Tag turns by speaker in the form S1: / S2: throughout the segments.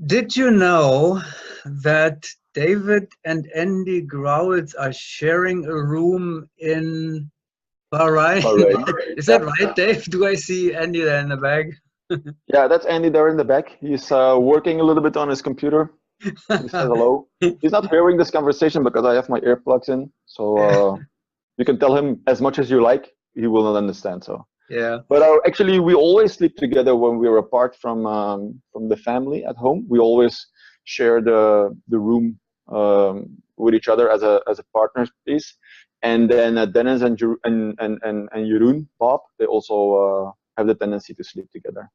S1: Did you know that David and Andy Grauwels are sharing a room in Bahrain?
S2: All right.
S1: Is that
S2: Yeah,
S1: right, Dave? Do I see Andy there in the back?
S2: yeah, that's Andy there in the back. He's working a little bit on his computer. He says hello. He's not hearing this conversation because I have my earplugs in, so you can tell him as much as you like. He will not understand. So,
S1: Yeah.
S2: but actually, we always sleep together when we're apart from the family at home. We always share the room with each other as a partner piece. And then Dennis and and Jeroen, Bob, they also have the tendency to sleep together.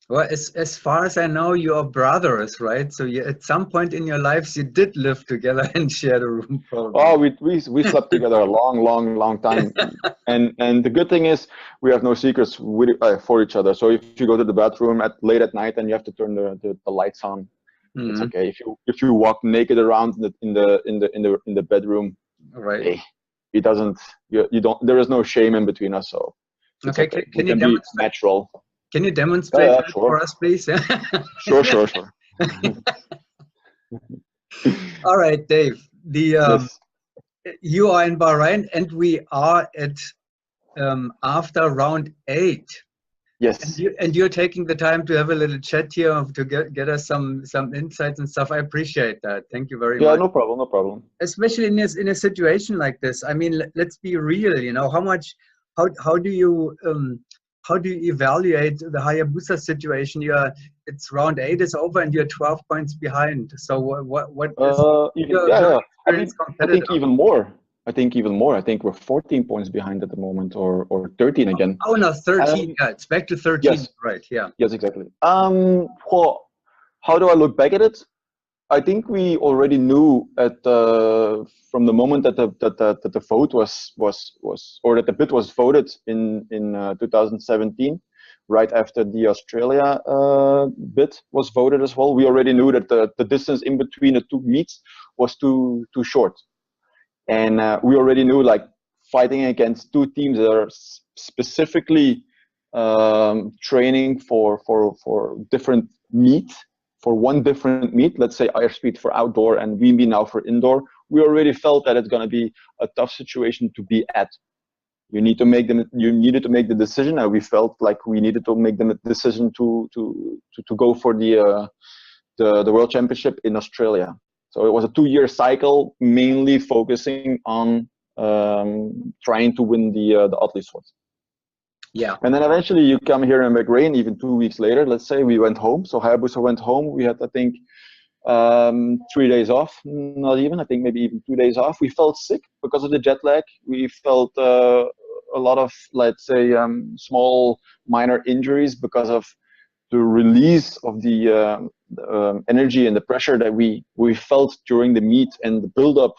S1: Well, as far as I know, you are brothers, right? So you, at some point in your lives, you did live together and share the room, probably.
S2: Oh, we slept together a long time, and the good thing is we have no secrets with, for each other. So if you go to the bathroom at late at night and you have to turn the lights on, it's
S1: Mhm.
S2: okay. If you walk naked around in the bedroom,
S1: Right.
S2: hey, it doesn't you don't there is no shame in between us, so it's
S1: Okay.
S2: okay. We
S1: Can you
S2: can be
S1: demonstrate?
S2: natural.
S1: Can you
S2: Yeah,
S1: demonstrate
S2: yeah,
S1: that
S2: sure,
S1: for us, please?
S2: sure.
S1: All right, Dave. The
S2: Yes,
S1: you are in Bahrain, and we are at after round 8.
S2: yes.
S1: And you're taking the time to have a little chat here to get us some insights and stuff. I appreciate that. Thank you very
S2: Yeah,
S1: much.
S2: no problem, no problem.
S1: Especially in a situation like this. I mean, let's be real. You know, how how do you evaluate the Hayabusa situation? It's round 8 is over and you're 12 points behind. So what is
S2: Even
S1: your
S2: yeah. I
S1: experienced
S2: mean, I think
S1: competitor?
S2: even more. I think we're 14 points behind at the moment, or 13 again.
S1: Oh no, 13.
S2: Um,
S1: Yeah, it's back to 13.
S2: yes,
S1: Right. Yeah.
S2: yes, exactly. Well, how do I look back at it? I think we already knew from the moment that the vote was or that the bid was voted in 2017, right after the Australia bid was voted as well. We already knew that the distance in between the two meets was too short, and we already knew, like, fighting against two teams that are specifically training for different meet, for one different meet, let's say airspeed for outdoor and VB now for indoor. We already felt that it's going to be a tough situation to be at. You needed to make the decision, and we felt like we needed to make the decision to go for the World Championship in Australia. So it was a 2-year cycle, mainly focusing on trying to win the Otley Sword.
S1: Yeah.
S2: And then eventually you come here in Bahrain, even 2 weeks later, let's say, we went home. So Hayabusa went home. We had, I think, 3 days off, not even, I think maybe even 2 days off. We felt sick because of the jet lag. We felt a lot of, let's say, small minor injuries because of the release of the energy and the pressure that we felt during the meet, and the build-up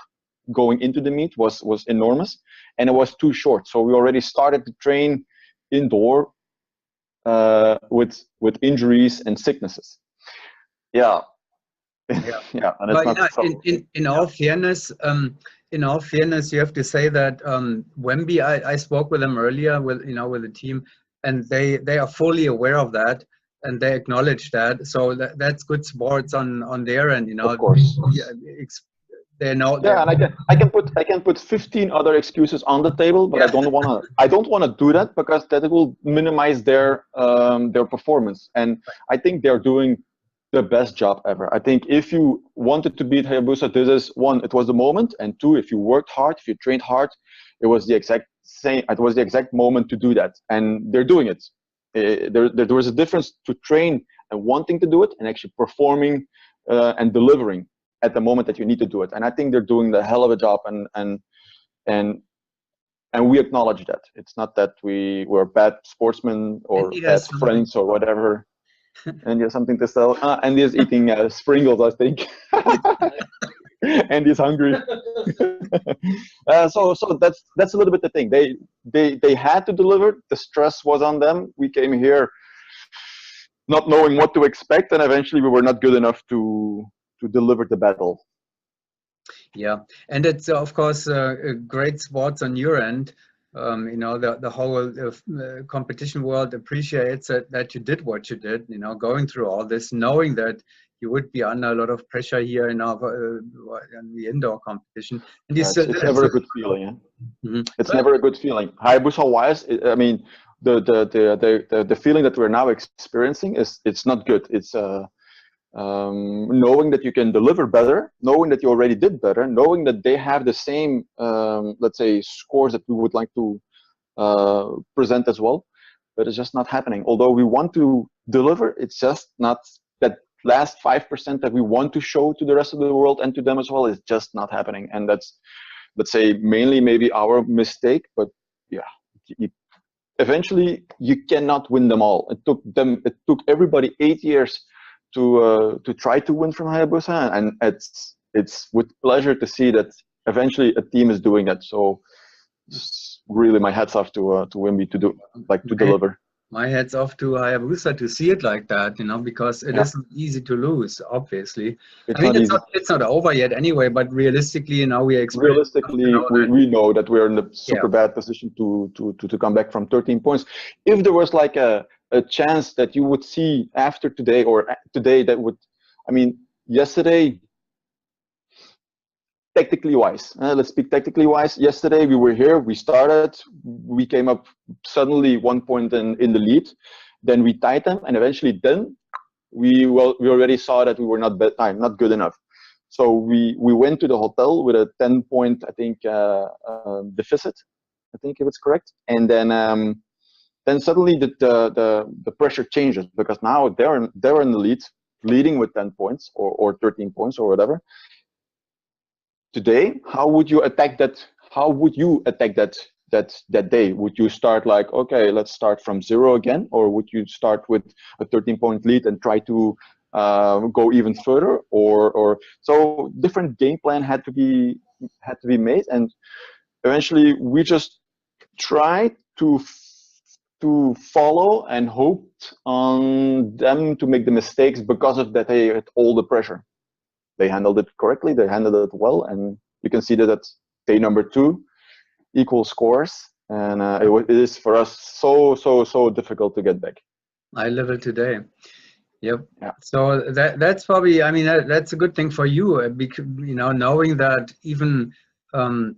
S2: going into the meet was enormous, and it was too short. So we already started to train indoor with injuries and sicknesses. Yeah.
S1: Yeah.
S2: Yeah, and it's
S1: But
S2: not
S1: yeah,
S2: so.
S1: in all fairness, you have to say that Wemby, I spoke with them earlier with with the team, and they are fully aware of that, and they acknowledge that. So that's good sports on their end.
S2: Of course.
S1: Yeah, they know
S2: Yeah,
S1: they're
S2: and I can put 15 other excuses on the table, but
S1: yeah.
S2: I don't wanna do that, because that will minimize their performance. And I think they're doing the best job ever. I think if you wanted to beat Hayabusa, this is one, it was the moment, and two, if you worked hard, if you trained hard, it was the exact same. It was the exact moment to do that, and they're doing it. There was a difference to train and wanting to do it, and actually performing and delivering at the moment that you need to do it. And I think they're doing the hell of a job, and we acknowledge that. It's not that we're bad sportsmen
S1: And
S2: or
S1: he
S2: bad
S1: has something.
S2: friends or whatever. And you have something to sell. And he's eating Sprinkles, I think. And he's hungry. So that's a little bit the thing. They had to deliver. The stress was on them. We came here not knowing what to expect, and eventually we were not good enough to deliver the battle.
S1: Yeah, and it's of course great sports on your end. The whole competition world appreciates that you did what you did. Going through all this, knowing that you would be under a lot of pressure here in the indoor competition. And you
S2: Yeah,
S1: still
S2: it's
S1: did it.
S2: never
S1: So,
S2: a good feeling. Yeah? It's
S1: so
S2: never a good feeling. Hayabusa wise, I mean, the feeling that we're now experiencing is it's not good. It's knowing that you can deliver better, knowing that you already did better, knowing that they have the same, let's say, scores that we would like to present as well, but it's just not happening. Although we want to deliver, it's just not that last 5% that we want to show to the rest of the world and to them as well is just not happening. And that's, let's say, mainly maybe our mistake, but yeah, eventually you cannot win them all. It took everybody 8 years to try to win from Hayabusa, and it's with pleasure to see that eventually a team is doing that. So really my hats off to Wimby to deliver.
S1: My head's off to Hayabusa to see it like that, you know, because it isn't easy to lose, obviously.
S2: It's
S1: I mean,
S2: not easy.
S1: it's not over yet anyway, but realistically, you know,
S2: Realistically, we know that we're in a super bad position to come back from 13 points. If there was like a chance that you would see after today or today that would, I mean, yesterday, tactically wise, let's speak tactically wise. Yesterday we were here, we started, we came up suddenly 1 point in the lead, then we tied them, and eventually then we already saw that we were not good enough. So we went to the hotel with a 10-point, I think, deficit. I think if it's correct, and then suddenly the pressure changes because now they're in the lead, leading with 10 points or 13 points or whatever. Today, how would you attack that? How would you attack that day? Would you start like, okay, let's start from 0 again, or would you start with a 13-point lead and try to go even further? Or so different game plan had to be made, and eventually we just tried to follow and hoped on them to make the mistakes because of that they had all the pressure. They handled it correctly, they handled it well, and you can see that day number 2 equal scores, and it is for us so difficult to get back.
S1: Eye level today. Yep.
S2: Yeah.
S1: So that's probably, I mean, that's a good thing for you, because, you know, knowing that even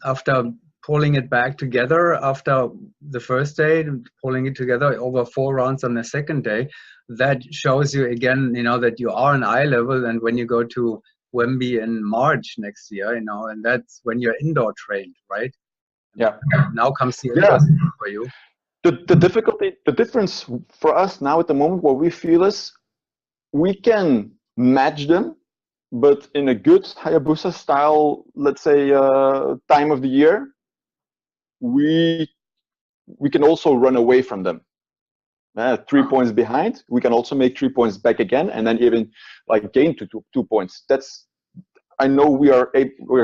S1: after pulling it back together after the first day, pulling it together over 4 rounds on the second day, that shows you again, you know, that you are on eye level. And when you go to Wemby in March next year, you know, and that's when you're indoor trained, right?
S2: Yeah.
S1: Now comes the indoor for you.
S2: The difference for us now at the moment, what we feel is we can match them, but in a good Hayabusa style, let's say, time of the year, we can also run away from them. 3 points behind, we can also make 3 points back again, and then even like gain 2 points. That's, I know we are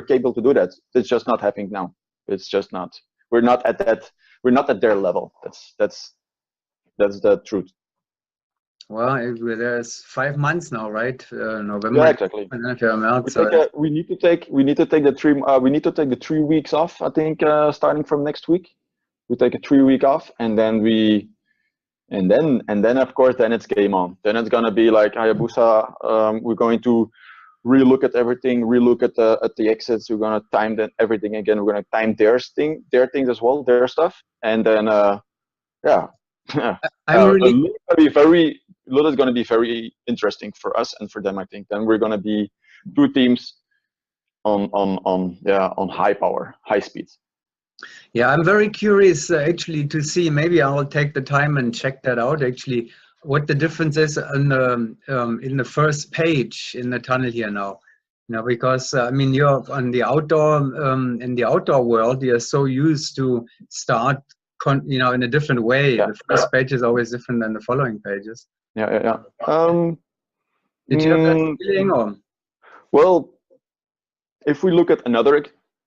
S2: capable to do that. It's just not happening now. It's just not. We're not at that. We're not at their level. That's the truth.
S1: Well, there's 5 months now, right? November.
S2: Yeah, exactly. We need to take the 3 weeks off. I think starting from next week, we take a 3 week off, and then of course then it's game on. Then it's gonna be like Hayabusa. We're going to relook at everything, relook at the exits. We're gonna time everything again. We're gonna time their things as well, their stuff, and then yeah. Lula's going to be very interesting for us and for them, I think. Then we're going to be 2 teams on high power, high speed.
S1: Yeah, I'm very curious actually to see. Maybe I'll take the time and check that out. Actually, what the difference is in the first page in the tunnel here now. You know, because I mean, you're on the outdoor in the outdoor world. You're so used to start, you know, in a different way. Yeah. The first page is always different than the following pages.
S2: Yeah.
S1: Did you have that feeling, or?
S2: Well, if we look at another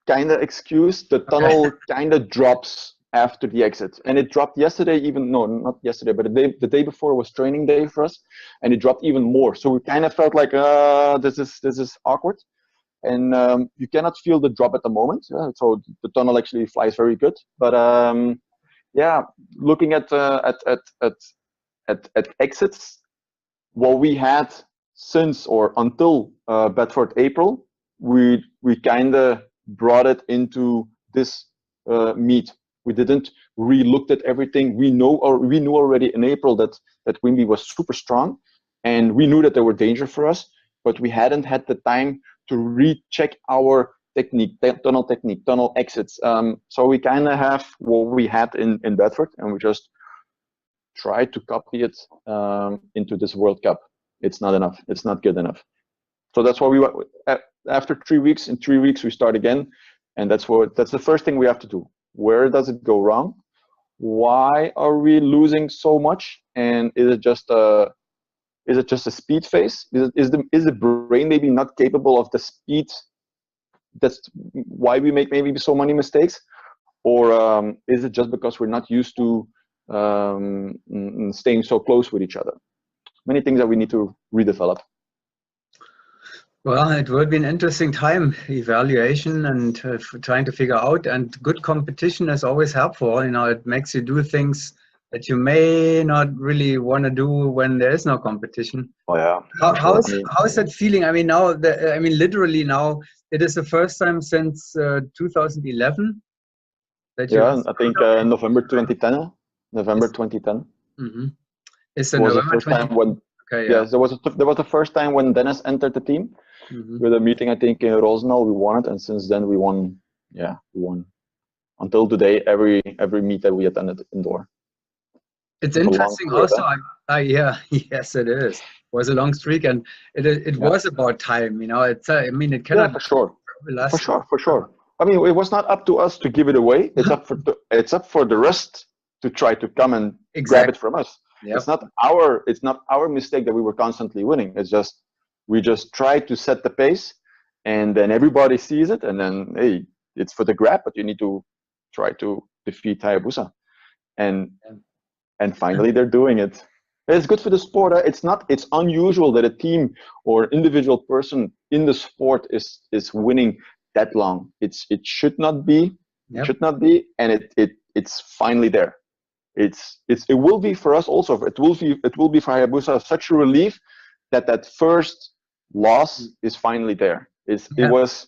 S2: kind of excuse, the tunnel kind of drops after the exit, and it dropped yesterday. Even no, not yesterday, but the day before was training day for us, and it dropped even more. So we kind of felt like this is awkward, and you cannot feel the drop at the moment. So the tunnel actually flies very good, but yeah, looking at exits, what we had since or until Bedford April, we kind of brought it into this meet. We didn't re-looked at everything. We knew already in April that Wimby was super strong, and we knew that there were danger for us, but we hadn't had the time to recheck our technique, tunnel exits. So we kind of have what we had in Bedford, and we just tried to copy it into this World Cup. It's not enough. It's not good enough. So that's why we after 3 weeks. In 3 weeks we start again, and that's the first thing we have to do. Where does it go wrong? Why are we losing so much? And is it just a speed phase? Is the brain maybe not capable of the speed? That's why we make maybe so many mistakes, or is it just because we're not used to staying so close with each other? Many things that we need to redevelop.
S1: Well, it will be an interesting time, evaluation and trying to figure out, and good competition is always helpful. You know, it makes you do things that you may not really want to do when there is no competition.
S2: Oh yeah.
S1: How is that feeling? I mean, now, literally now, it is the first time since 2011 that you.
S2: Yeah, I think November 2010. November 2010.
S1: Mm-hmm. Is it
S2: was
S1: November
S2: the first time when?
S1: Okay, yeah.
S2: Yes, there was the first time when Dennis entered the team.
S1: Mm-hmm.
S2: With a meeting, I think in Roosendaal, we won it, and since then we won. Yeah, we won until today. Every meet that we attended indoor.
S1: It's interesting. Also, yeah, yes, it is. It was a long streak, and it was about time. You know, it's. I mean, it cannot.
S2: Yeah, for sure. For sure. I mean, it was not up to us to give it away. It's up for the rest to try to come and grab it from us. Yep. It's not our mistake that we were constantly winning. It's just we just try to set the pace, and then everybody sees it, and then hey, it's for the grab, but you need to try to defeat Hayabusa, and finally they're doing it. It's good for the sport. It's unusual that a team or individual person in the sport is winning that long. It should not be. Yep. It should not be, and it's finally there. It will be for us also. It will be for Hayabusa such a relief that first loss is finally there. It was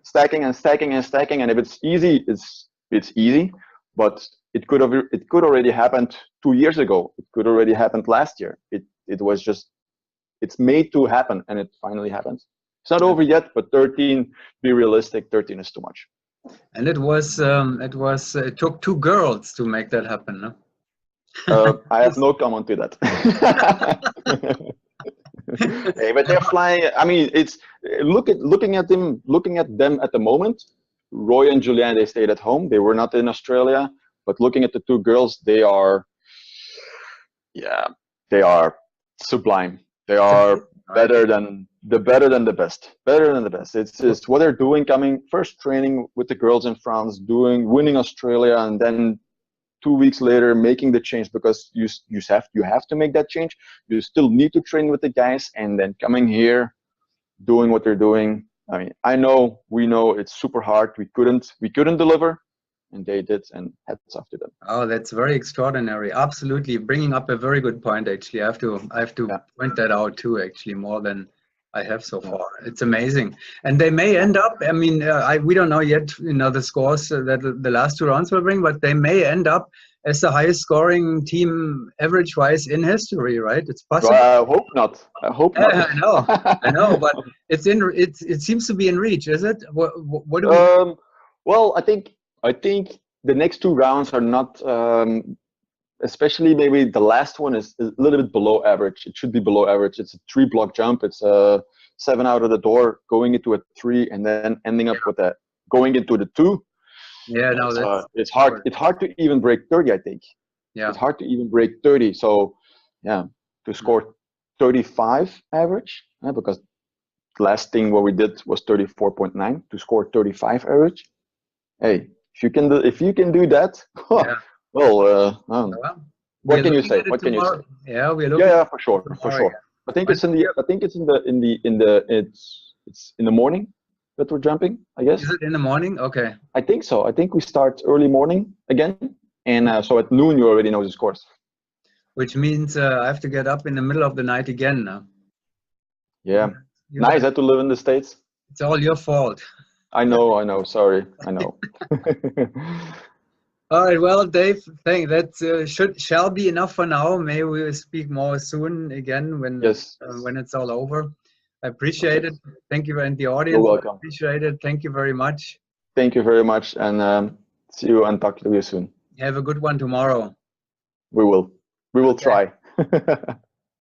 S2: stacking and stacking and stacking, and if it's easy, it's easy. But it could already happened 2 years ago. It could already happened last year. It was just, it's made to happen, and it finally happens. It's not over yet, but 13. Be realistic. 13 is too much.
S1: And it took 2 girls to make that happen, no?
S2: I have no comment to that. Hey, but they're flying. I mean, it's looking at them at the moment. Roy and Julien, they stayed at home. They were not in Australia. But looking at the 2 girls, they are sublime. They are better than the best. Better than the best. It's just what they're doing. Coming first training with the girls in France, winning Australia, and then 2 weeks later making the change, because you have to make that change. You still need to train with the guys, and then coming here, doing what they're doing. I mean, we know it's super hard. We couldn't deliver, and they did, and hats off to them.
S1: Oh, that's very extraordinary. Absolutely, bringing up a very good point. Actually, I have to point that out too. Actually, more than I have so far. It's amazing, and they may end up. I mean, we don't know yet. The scores that the last 2 rounds will bring, but they may end up as the highest scoring team average-wise in history. Right? It's possible.
S2: I hope not.
S1: I know, but it seems to be in reach. Is it? What do we?
S2: Well, I think the next 2 rounds are not. Especially maybe the last one is a little bit below average. It should be below average. It's a 3-block jump. It's a 7 out of the door, going into a 3, and then ending up with going into the 2.
S1: Yeah, no,
S2: it's hard. It's hard to even break 30. I think. Yeah, it's hard to even break 30. So, yeah, to score 35 average, because the last thing what we did was 34.9. To score 35 average, hey, if you can do that. Well, what can you say? What can you say?
S1: Yeah, we're looking.
S2: Yeah, for sure. I think it's in the morning that we're jumping, I guess.
S1: Is it in the morning? Okay.
S2: I think so. I think we start early morning again, and so at noon you already know the scores.
S1: Which means I have to get up in the middle of the night again now.
S2: Yeah.
S1: You
S2: Nice.
S1: had-
S2: I had to live in the States.
S1: It's all your fault.
S2: I know. Sorry. I know.
S1: All right, well, Dave, thank that shall be enough for now. Maybe we will speak more soon again
S2: Yes.
S1: when it's all over. I appreciate it.
S2: Perfect.
S1: Thank you, and the
S2: You're
S1: audience
S2: welcome.
S1: appreciate it. Thank you very much.
S2: Thank you very much, and see you and talk to you soon.
S1: Have a good one tomorrow.
S2: We will
S1: Okay.
S2: try.